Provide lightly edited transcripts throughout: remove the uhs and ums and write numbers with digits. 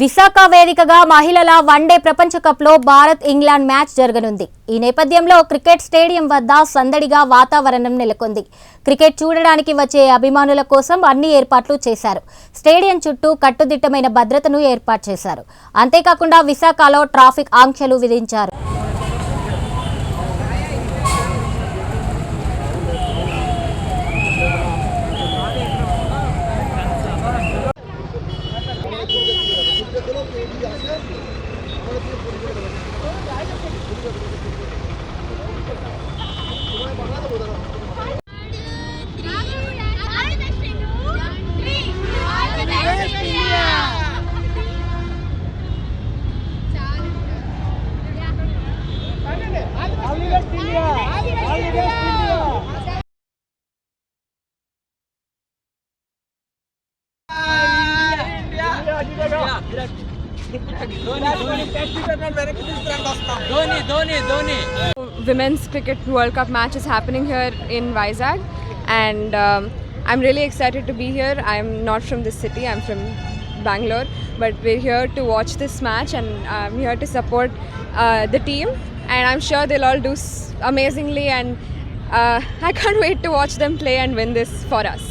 విశాఖ వేదికగా మహిళల వన్డే ప్రపంచ కప్లో భారత్ ఇంగ్లాండ్ మ్యాచ్ జరగనుంది. ఈ నేపథ్యంలో క్రికెట్ స్టేడియం వద్ద సందడిగా వాతావరణం నెలకొంది. క్రికెట్ చూడడానికి వచ్చే అభిమానుల కోసం అన్ని ఏర్పాట్లు చేశారు. స్టేడియం చుట్టూ కట్టుదిట్టమైన భద్రతను ఏర్పాటు చేశారు. అంతేకాకుండా విశాఖలో ట్రాఫిక్ ఆంక్షలు విధించారు. Women's Cricket World Cup match is happening here in Vizag, and I'm really excited to be here. I'm not from this city, I'm from Bangalore, but we're here to watch this match, and I'm here to support the team, and I'm sure they'll all do amazingly, and I can't wait to watch them play and win this for us.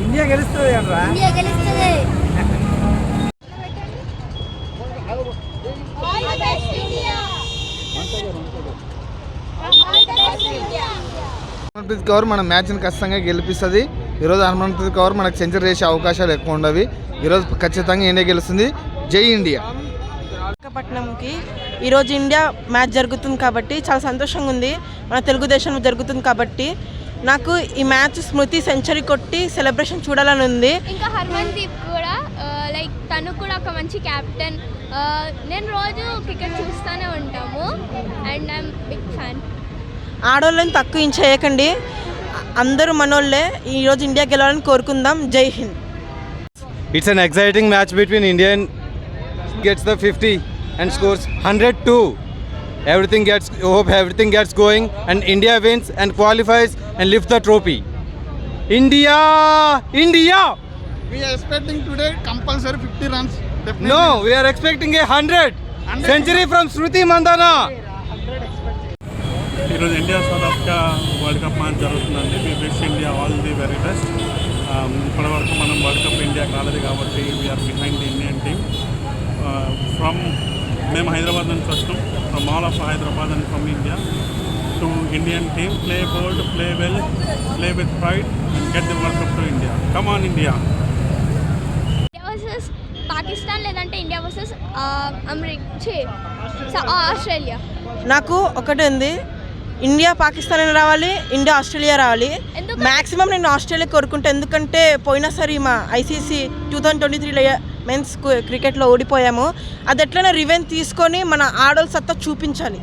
India గెలుస్తుంది అంటారా? India గెలుస్తుంది. హర్మన్ప్రీత్ కౌర్ మన మ్యాచ్ని ఖచ్చితంగా గెలిపిస్తుంది. ఈరోజు హర్మన్ప్రీత్ కౌర్ మనకు century చేసే అవకాశాలు ఎక్కువ ఉండవి. ఈరోజు ఖచ్చితంగా ఇండియా గెలుస్తుంది. జై ఇండియా. విశాఖపట్నంకి ఈరోజు ఇండియా మ్యాచ్ జరుగుతుంది కాబట్టి చాలా సంతోషంగా ఉంది. మన తెలుగుదేశం జరుగుతుంది కాబట్టి నాకు ఈ మ్యాచ్ స్మృతి సెంచరీ కొట్టి సెలబ్రేషన్ చూడాలని ఉంది. ఇంకా హర్మన్దీప్ కూడా లైక్ తను కూడా ఒక మంచి క్యాప్టెన్. నేను రోజు క్రికెట్ చూస్తూనే ఉంటాము అండ్ ఐఎమ్ బిగ్ ఫ్యాన్. ఆడవాళ్ళని తక్కువ చేయకండి, అందరూ మనోళ్ళే. ఈరోజు ఇండియా గెలవాలని కోరుకుందాం. జై Hind. It's an exciting match between India gets the 50 and scores 102. Everything gets going and India wins and qualifies and lifts the trophy. India! We are expecting today compulsory 50 runs. Definitely. No, we are expecting a 100 century from Shruti Mandana. ఈరోజు India South Africa World Cup match జరుగుతుందండి. We wish India all the very best. ఇప్పటివరకు మనం World Cup ఇండియాకి రాలేదు కాబట్టి we are behind the Indian team. మేము హైదరాబాద్ నుంచి వచ్చాం. From all of Hyderabad and from India to Indian team. Play bold, play well, play with pride and get the World Cup to India. Come on India. India versus Pakistan లేదంటే India versus Australia. నాకు ఒకటి ఉంది, India Pakistan రావాలి, India Australia రావాలి. Maximum నేను Australia కోరుకుంటా. ఎందుకంటే పోయినసారి మా ఐసీసీ 2023 మెన్స్ క్రికెట్లో ఓడిపోయాము. అది ఎట్లైనా రివెంజ్ తీసుకొని మన ఆడోళ్ళ సత్తా చూపించాలి.